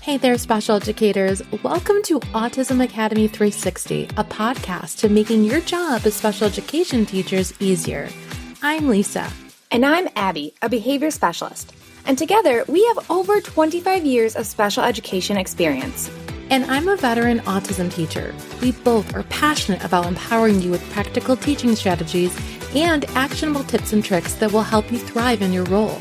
Hey there, special educators. Welcome to Autism Academy 360, a podcast to making your job as special education teachers easier. I'm Lisa. And I'm Abby, a behavior specialist. And together, we have over 25 years of special education experience. And I'm a veteran autism teacher. We both are passionate about empowering you with practical teaching strategies and actionable tips and tricks that will help you thrive in your role.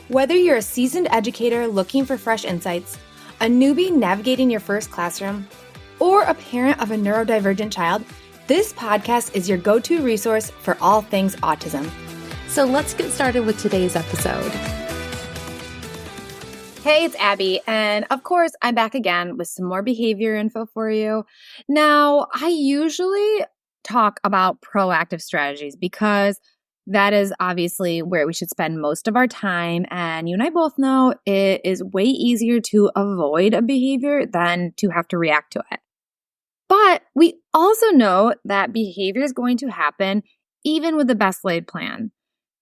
Whether you're a seasoned educator looking for fresh insights, a newbie navigating your first classroom, or a parent of a neurodivergent child, this podcast is your go-to resource for all things autism. So let's get started with today's episode. Hey, it's Abby, and of course, I'm back again with some more behavior info for you. Now, I usually talk about proactive strategies because that is obviously where we should spend most of our time. And you and I both know it is way easier to avoid a behavior than to have to react to it. But we also know that behavior is going to happen even with the best laid plan.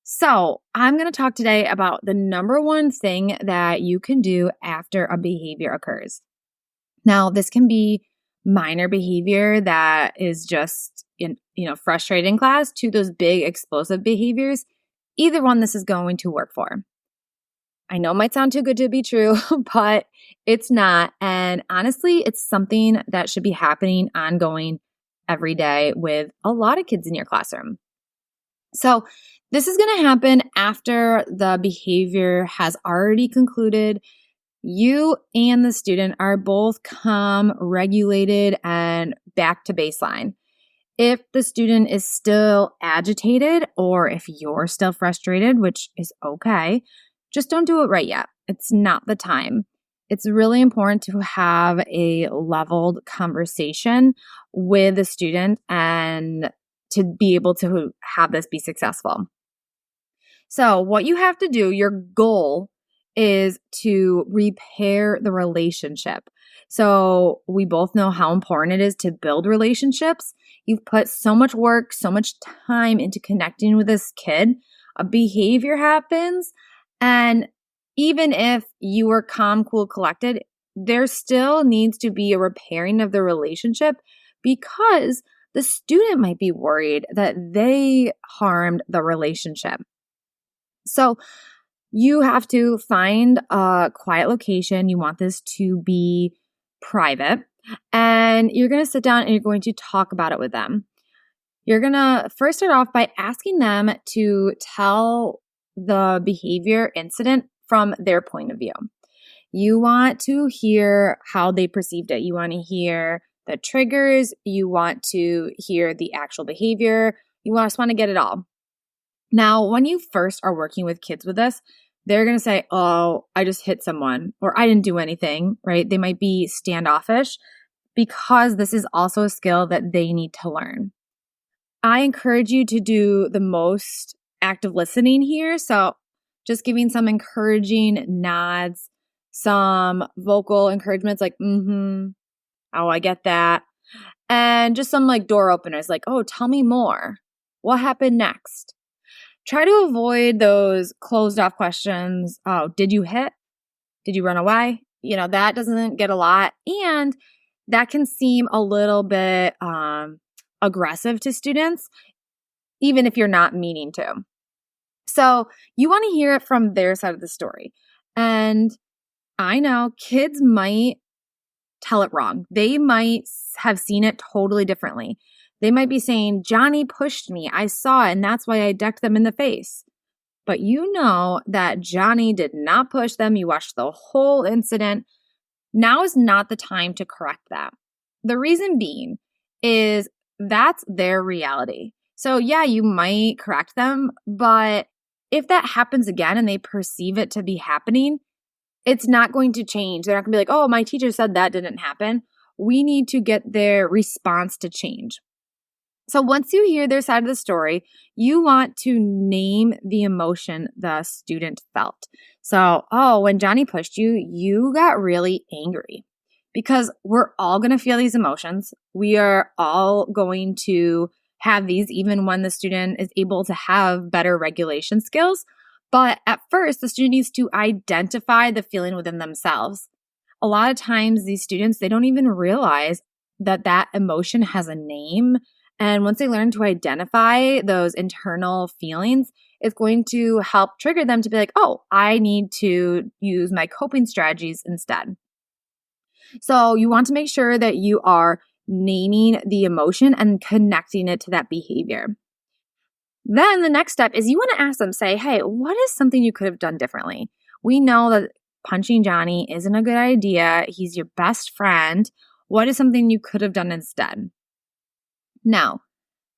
So I'm going to talk today about the number one thing that you can do after a behavior occurs. Now, this can be minor behavior that is just frustrating class to those big explosive behaviors. Either one this is going to work for. I know it might sound too good to be true, but it's not. And honestly, it's something that should be happening ongoing every day with a lot of kids in your classroom. So this is going to happen after the behavior has already concluded. You and the student are both calm, regulated, and back to baseline. If the student is still agitated or if you're still frustrated, which is okay, just don't do it right yet. It's not the time. It's really important to have a leveled conversation with the student and to be able to have this be successful. So what you have to do, your goal is to repair the relationship. So we both know how important it is to build relationships. You've put so much work, so much time into connecting with this kid. A behavior happens, and even if you were calm, cool, collected, there still needs to be a repairing of the relationship because the student might be worried that they harmed the relationship. So you have to find a quiet location. You want this to be private. And you're going to sit down and you're going to talk about it with them. You're going to first start off by asking them to tell the behavior incident from their point of view. You want to hear how they perceived it. You want to hear the triggers. You want to hear the actual behavior. You just want to get it all. Now, when you first are working with kids with this, they're going to say, oh, I just hit someone, or I didn't do anything, right? They might be standoffish because this is also a skill that they need to learn. I encourage you to do the most active listening here. So just giving some encouraging nods, some vocal encouragements like, oh, I get that. And just some like door openers like, oh, tell me more. What happened next? Try to avoid those closed off questions. Oh, did you hit? Did you run away? That doesn't get a lot. And that can seem a little bit aggressive to students, even if you're not meaning to. So you want to hear it from their side of the story. And I know kids might tell it wrong. They might have seen it totally differently. They might be saying, Johnny pushed me. I saw it, and that's why I decked them in the face. But you know that Johnny did not push them. You watched the whole incident. Now is not the time to correct that. The reason being is that's their reality. So yeah, you might correct them, but if that happens again and they perceive it to be happening, it's not going to change. They're not going to be like, oh, my teacher said that didn't happen. We need to get their response to change. So once you hear their side of the story, you want to name the emotion the student felt. So, oh, when Johnny pushed you, you got really angry. Because we're all going to feel these emotions. We are all going to have these even when the student is able to have better regulation skills. But at first, the student needs to identify the feeling within themselves. A lot of times these students, they don't even realize that that emotion has a name. And once they learn to identify those internal feelings, it's going to help trigger them to be like, oh, I need to use my coping strategies instead. So you want to make sure that you are naming the emotion and connecting it to that behavior. Then the next step is you want to ask them, say, hey, what is something you could have done differently? We know that punching Johnny isn't a good idea. He's your best friend. What is something you could have done instead? Now,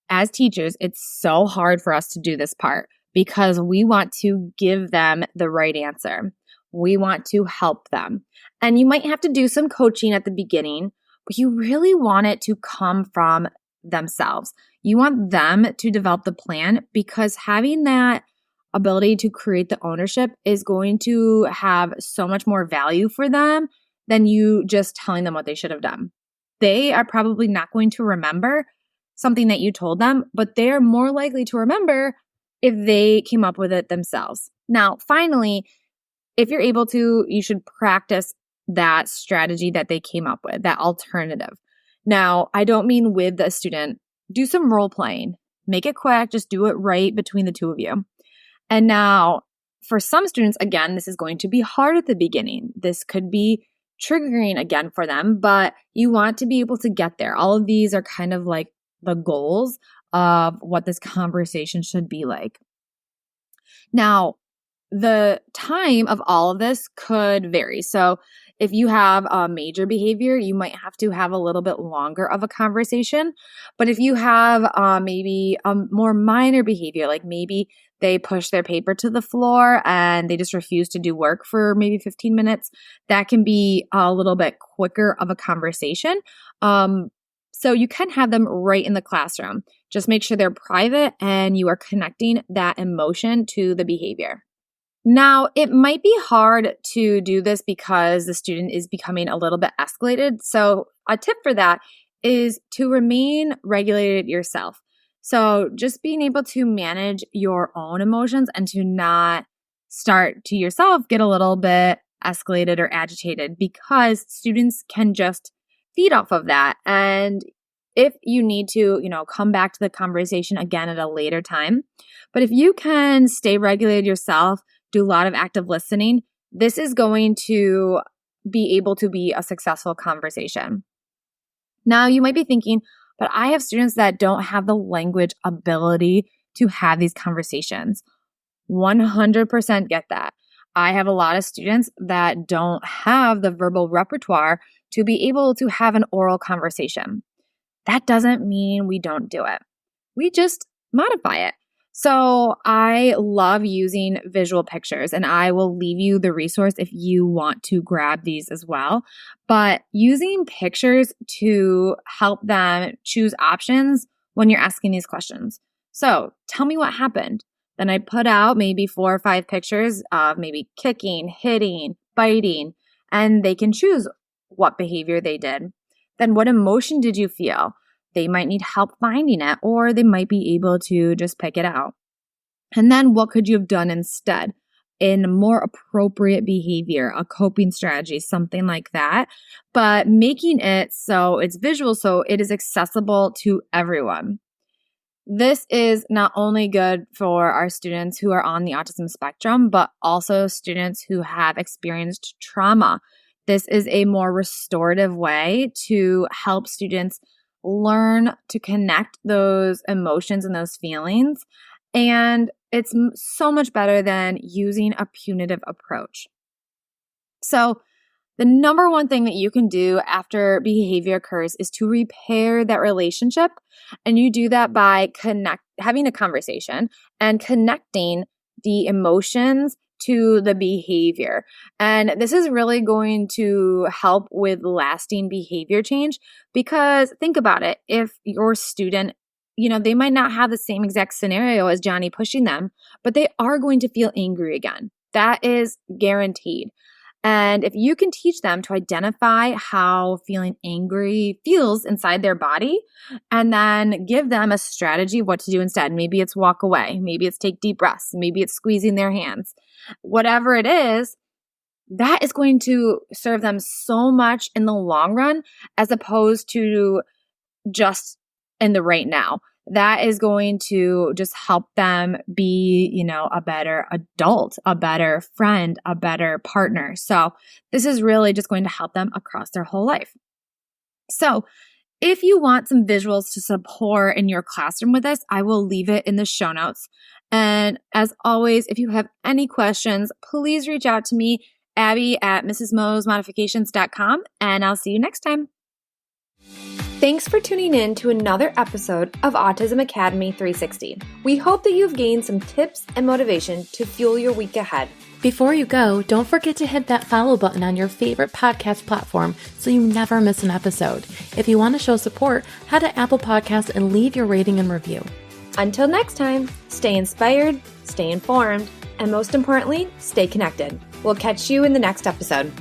as teachers, it's so hard for us to do this part because we want to give them the right answer. We want to help them. And you might have to do some coaching at the beginning, but you really want it to come from themselves. You want them to develop the plan because having that ability to create the ownership is going to have so much more value for them than you just telling them what they should have done. They are probably not going to remember something that you told them, but they're more likely to remember if they came up with it themselves. Now, finally, if you're able to, you should practice that strategy that they came up with, that alternative. Now, I don't mean with the student. Do some role playing. Make it quick. Just do it right between the two of you. And now, for some students, again, this is going to be hard at the beginning. This could be triggering again for them, but you want to be able to get there. All of these are kind of like the goals of what this conversation should be like. Now, the time of all of this could vary. So if you have a major behavior, you might have to have a little bit longer of a conversation. But if you have maybe a more minor behavior, like maybe they push their paper to the floor and they just refuse to do work for maybe 15 minutes, that can be a little bit quicker of a conversation. So you can have them right in the classroom. Just make sure they're private and you are connecting that emotion to the behavior. Now, it might be hard to do this because the student is becoming a little bit escalated. So a tip for that is to remain regulated yourself. So just being able to manage your own emotions and to not start to yourself get a little bit escalated or agitated, because students can just feed off of that. And if you need to, come back to the conversation again at a later time. But if you can stay regulated yourself, do a lot of active listening, this is going to be able to be a successful conversation. Now, you might be thinking, but I have students that don't have the language ability to have these conversations. 100% get that. I have a lot of students that don't have the verbal repertoire to be able to have an oral conversation. That doesn't mean we don't do it. We just modify it. So I love using visual pictures, and I will leave you the resource if you want to grab these as well. But using pictures to help them choose options when you're asking these questions. So tell me what happened. Then I put out maybe 4 or 5 pictures of maybe kicking, hitting, biting, and they can choose what behavior they did. Then what emotion did you feel? They might need help finding it, or they might be able to just pick it out. And then what could you have done instead in more appropriate behavior, a coping strategy, something like that, but making it so it's visual, so it is accessible to everyone. This is not only good for our students who are on the autism spectrum, but also students who have experienced trauma. This is a more restorative way to help students learn to connect those emotions and those feelings. And it's so much better than using a punitive approach. So the number one thing that you can do after behavior occurs is to repair that relationship. And you do that by having a conversation and connecting the emotions to the behavior. And this is really going to help with lasting behavior change, because think about it. If your student, they might not have the same exact scenario as Johnny pushing them, but they are going to feel angry again. That is guaranteed. And if you can teach them to identify how feeling angry feels inside their body, and then give them a strategy of what to do instead. Maybe it's walk away. Maybe it's take deep breaths. Maybe it's squeezing their hands. Whatever it is, that is going to serve them so much in the long run as opposed to just in the right now. That is going to just help them be, a better adult, a better friend, a better partner. So this is really just going to help them across their whole life. So if you want some visuals to support in your classroom with this, I will leave it in the show notes. And as always, if you have any questions, please reach out to me, Abby at mrsmosmodifications.com, and I'll see you next time. Thanks for tuning in to another episode of Autism Academy 360. We hope that you've gained some tips and motivation to fuel your week ahead. Before you go, don't forget to hit that follow button on your favorite podcast platform so you never miss an episode. If you want to show support, head to Apple Podcasts and leave your rating and review. Until next time, stay inspired, stay informed, and most importantly, stay connected. We'll catch you in the next episode.